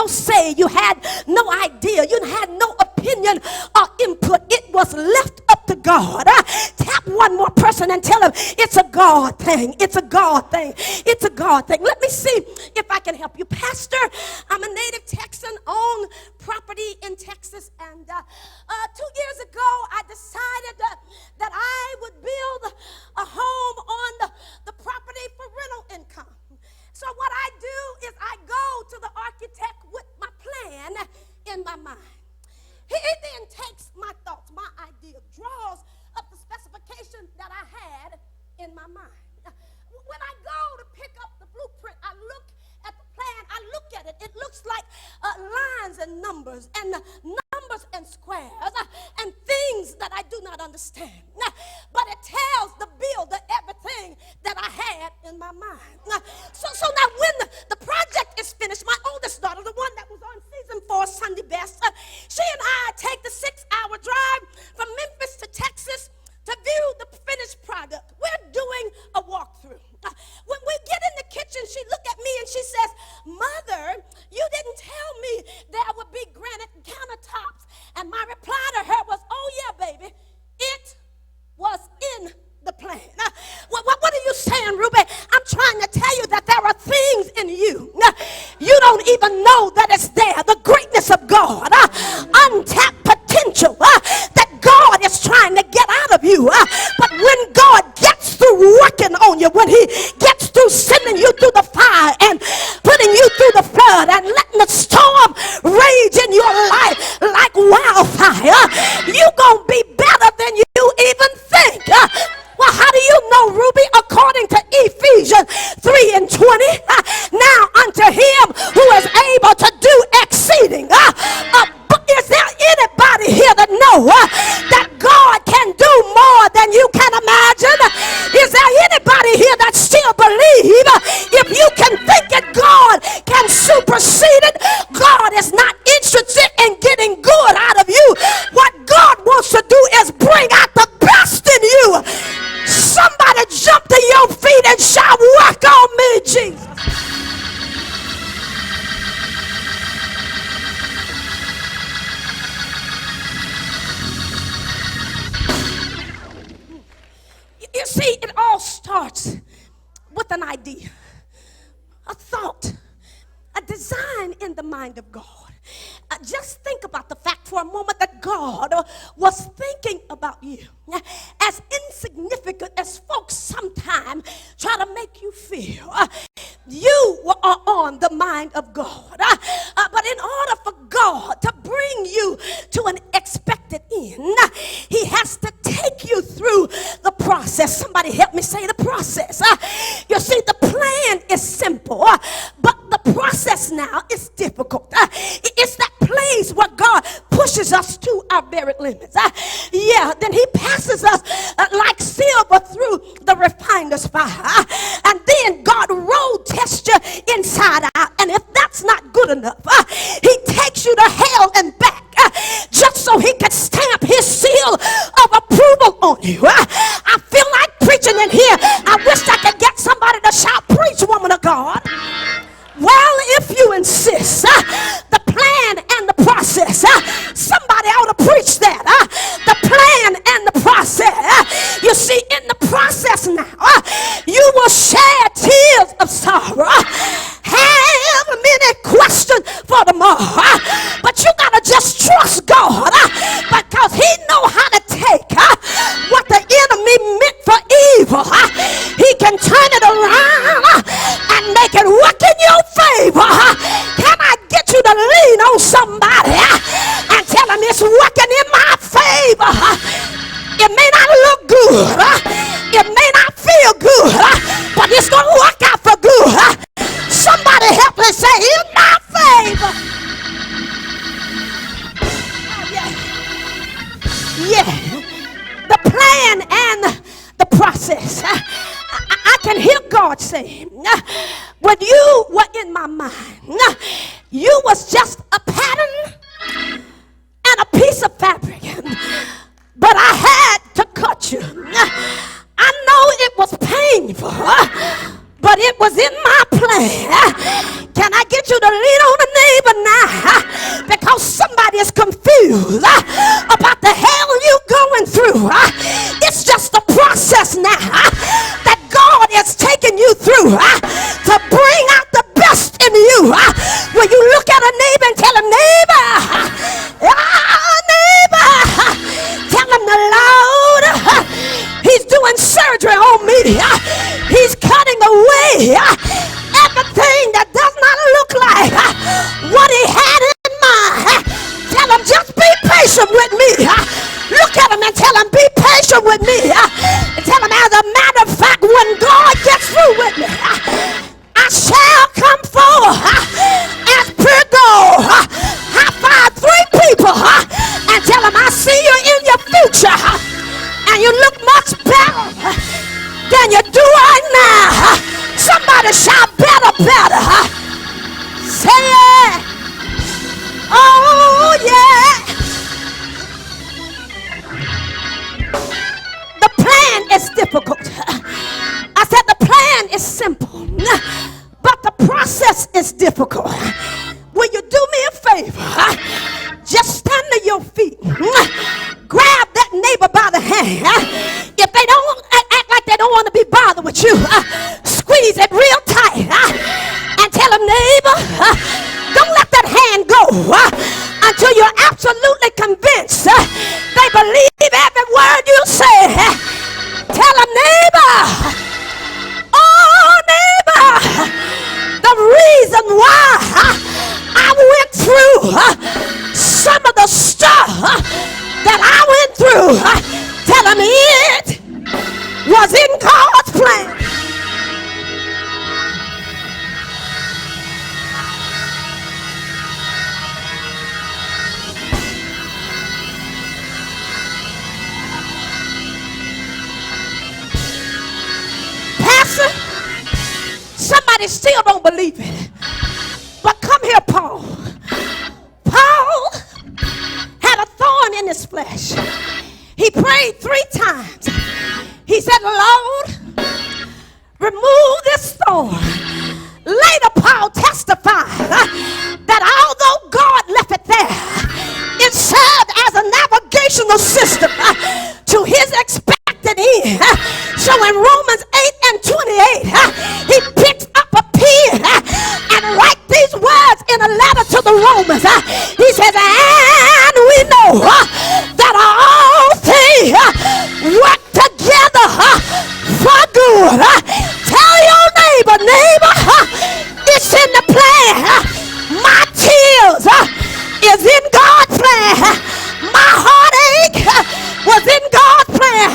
no say, you had no idea, you had no opinion or input. It was left up to God. Tap one more person and tell him it's a God thing. It's a God thing. It's a God thing. Let me see if I can help you. Pastor, I'm a native Texan, own property in Texas, and 2 years ago I decided that I would build a home on the property for rental income. So what I do is I go to the architect with my plan in my mind. He then takes my thoughts, my idea, draws up the specification that I had in my mind. When I go to pick up the blueprint, I look at the plan, I look at it. It looks like lines and numbers and squares and things that I do not understand. But it tells the builder everything that I had in my mind. So now when the project is finished, my oldest daughter, the one that was on season 4 Sunday best, she and I take the 6-hour drive from Memphis to Texas to view the finished product. We're doing a walkthrough. When we get in the kitchen, she looked at me and she says, "Mother, you didn't tell me there would be granite countertops." And my reply to her was, "Oh yeah, baby, it was in the plan." What are you saying, Ruby? I'm trying to tell you that there are things in you. You don't even know that it's there. The greatness of God, untapped potential that God is trying to get out of you. But when God gets through working on you, when he gets through sending you through the fire and putting you through the flood and letting the storm rage in your life like wildfire, you're going to be better than you even think. Well, how do you know, Ruby? According to Ephesians 3:20, now unto him who is able to do exceeding. Is there anybody here that know that God can do more than you can imagine? Is there anybody here that still believe if you can think it, God can supersede it? God is not interested in getting good out of you. What God wants to do is bring out the best in you. Somebody jump to your feet and shout, "Work on me, Jesus." You see, it all starts with an idea, a thought, a design in the mind of God. Just think about the fact for a moment that God was thinking about you. As insignificant as folks sometimes try to make you feel, you are on the mind of God. But in order for God to bring you to an expected end, he has to take you through the process. Somebody help me say the process. You see, the plan is simple, but the process now is difficult. It's that place where God pushes us to our very limits. Then he passes us like silver through the refiner's fire. And then God road tests you inside out. And if that's not good enough, he takes you to hell and back just so he could stamp his seal of approval on you. I feel like preaching in here. I wish I could get somebody to shout, "Preach, woman of God." Well, if you insist, the plan and the process, somebody ought to preach that. The plan and the process. You see, in the process now, you will shed tears of sorrow, have many questions for tomorrow, but you got to just trust God because he know how to take what the enemy meant for evil. He can turn it around and make it work in your favor. Can I get you to lean on somebody and tell them it's working in my favor? It may not look good, it may not feel good, but it's going to work out for good. Somebody help me say, "In my favor." Yeah, the plan and the process. I can hear God saying, when you were in my mind, you was just a pattern and a piece of fabric, but I had to cut you. I know it was painful, but it was in my plan. Can I get you to lean on the name neighbor now because somebody is confused about the hell you're going through. It's just a process now that God is taking you through to bring out the best in you. When you look at a neighbor and tell him, neighbor, neighbor, tell him the Lord, he's doing surgery on me. He's cutting away everything that does not look like what he had in mind. Tell him, just be patient with me. Look at him and tell him, be patient with me. Tell him, as a matter of fact, when God gets through with me, I shall come forward as pure gold. High five 3 people and tell them, I see you in your future and you look much better than you do right now. Somebody shout better, better. Say it. Oh yeah. The plan is difficult. I said the plan is simple, but the process is difficult. Will you do me a favor? Just stand to your feet. Grab that neighbor by the hand. If they don't act like they don't want to be bothered with you, squeeze it real tight and tell them, neighbor, don't let that hand go until you're absolutely convinced they believe every word you say. Tell them, neighbor, oh neighbor, the reason why I went through some of the stuff that I went through, tell them it was in God's plan. Pastor, somebody still don't believe it. But come here, Paul. Paul had a thorn in his flesh. He prayed 3 times. He said, Lord, remove this thorn. Later, Paul testified that although God left it there, it served as a navigational system to his expected end. So in Romans 8 and 28, he picked up a pen and write these words in a letter to the Romans. He says, and we know that all things work together for good. Tell your neighbor, it's in the plan. My tears is in God's plan. My heartache was in God's plan.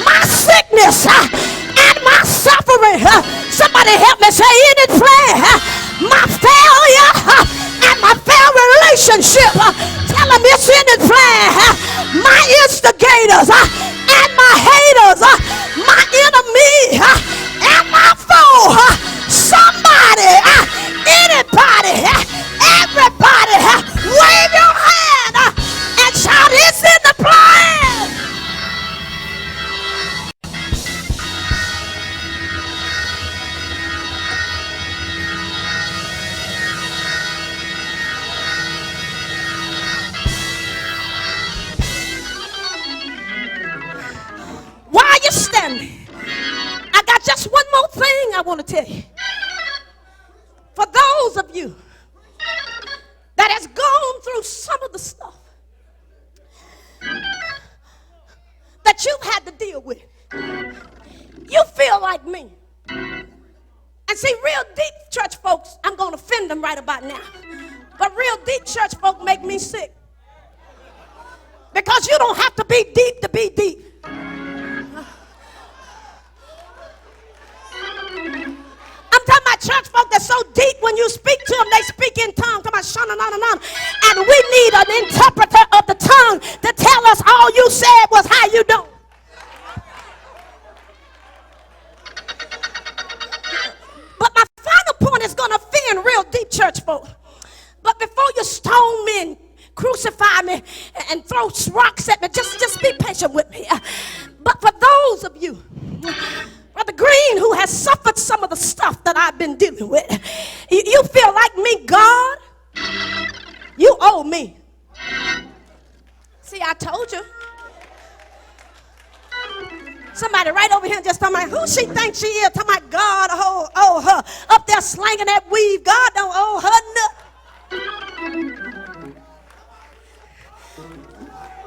My sickness and my suffering, somebody help me say, in his plan. My failure and my failed relationship, tell him it's in his plan. My instigators and my haters, my enemy and my foe, somebody, anybody, everybody, wave your hand and shout, it's in the plan. While you're standing, I got just one more thing I want to tell you. For those of you that has gone through some of the stuff that you've had to deal with, you feel like me. And see, real deep church folks, I'm going to offend them right about now, but real deep church folk make me sick. Because you don't have to be deep to be deep. I'm talking about church folk that's so deep when you speak to them, they speak in tongues. Talking about shana, and we need an interpreter of the tongue to tell us all you said was how you doing. But my final point is going to offend real deep church folk. But before you stone me and crucify me and throw rocks at me, just be patient with me. But for those of you, Brother Green, who has suffered some of the stuff that I've been dealing with, you feel like me, God owe me. See, I told you. Somebody right over here just talking about who she thinks she is. Talking about God owe her. Up there slanging that weave. God don't owe her nothing.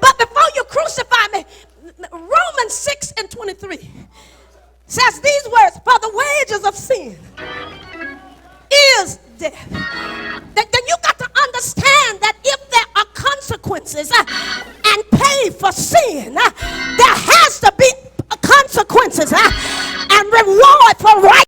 But before you crucify me, Romans 6:23 says these words, for the wages of sin is death. Then you got to understand that if there are consequences and pay for sin, there has to be consequences and reward for right.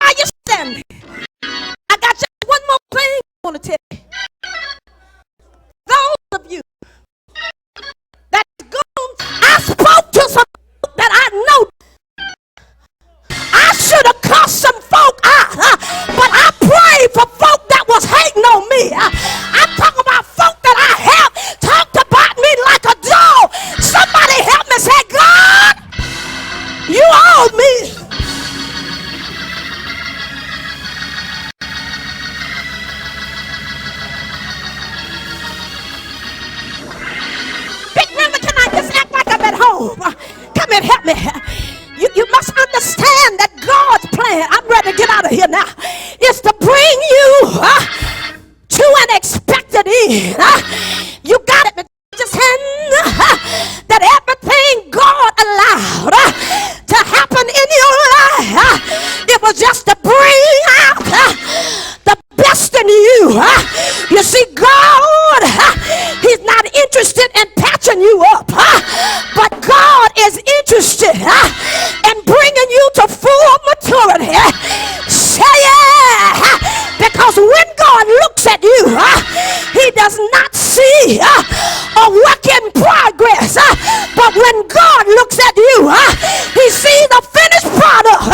Are you standing? I got just one more thing I want to tell you. Those of you that gone, I spoke to some folk that I know. I should have cussed some folk out, but I prayed for folk that was hating on me. I'm talking about folk that I have talked about me like a dog. Somebody help me say, God, you owe me. Big Mama, can I just act like I'm at home? Come and help me. You must understand that God's plan, I'm ready to get out of here now, is to bring you to an expected end. You got it, just that everything God allowed to happen in your life, it was just to bring out the best in you. You see, God, he's not interested in patching you up, but God is interested in bringing you to full maturity. Say yeah, because when God looks at you, he does not see a work in progress, but when God looks at you, he sees a finished product.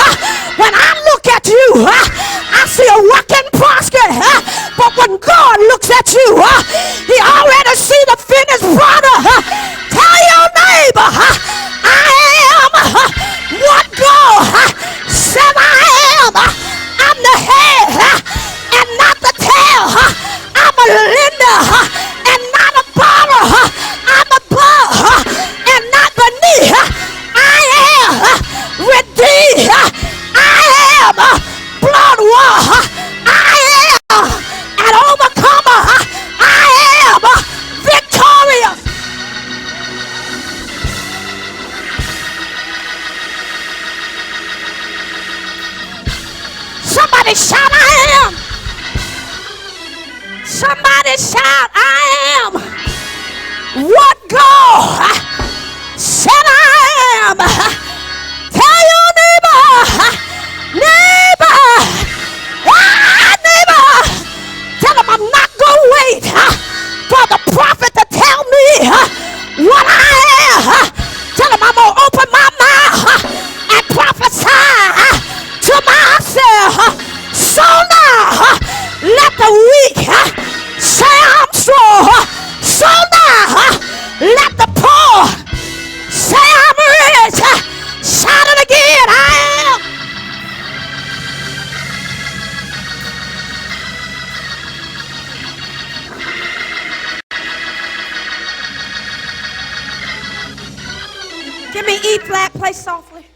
When I look at you, I see a work in progress, but when God looks at you, he already sees the finished product. Tell your neighbor, I am what God said I am. I'm the head and not the tail. I'm a lender and not a borrower. I'm above and not beneath. I am redeemed. I am blood washed. I am an overcomer. I am victorious. Somebody shout, I am. Somebody shout, I am what God said I am. Tell your neighbor, neighbor, tell him I'm not going to wait for the prophet to tell me what I am. Tell him I'm going to open my mouth and prophesy to myself. So now, let the weak say I'm strong. So now, let the poor say I'm rich. Shout it again, I am. Give me E flat, play softly.